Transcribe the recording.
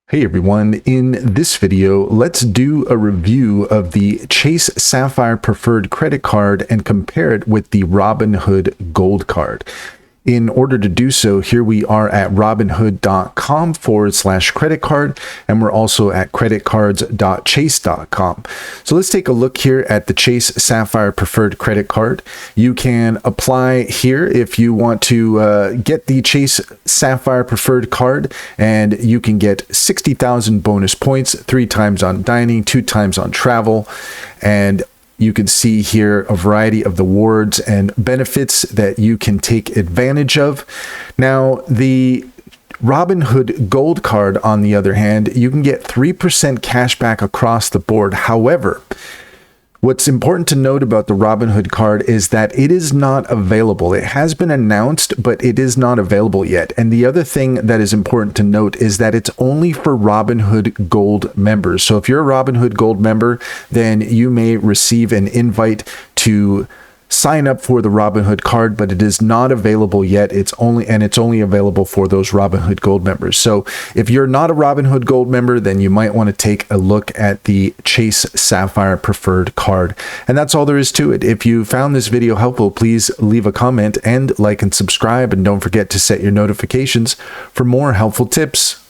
Hey everyone, in this video, let's do a review of the Chase Sapphire Preferred Credit Card and compare it with the Robinhood Gold Card. In order to do so, here we are at robinhood.com/credit card, and we're also at creditcards.chase.com. So let's take a look here at the Chase Sapphire Preferred Credit Card. You can apply here if you want to get the Chase Sapphire Preferred Card, and you can get 60,000 bonus points, 3 times on dining, 2 times on travel, and you can see here a variety of the rewards and benefits that you can take advantage of. Now, the Robinhood Gold Card, on the other hand, you can get 3% cash back across the board. However, what's important to note about the Robinhood card is that it is not available. It has been announced, but it is not available yet. And the other thing that is important to note is that it's only for Robinhood Gold members. So if you're a Robinhood Gold member, then you may receive an invite to sign up for the Robinhood card, but it is not available yet. It's only available for those Robinhood Gold members. So if you're not a Robinhood Gold member, then you might want to take a look at the Chase Sapphire Preferred Card. And that's all there is to it. If you found this video helpful, please leave a comment and like and subscribe, and don't forget to set your notifications for more helpful tips.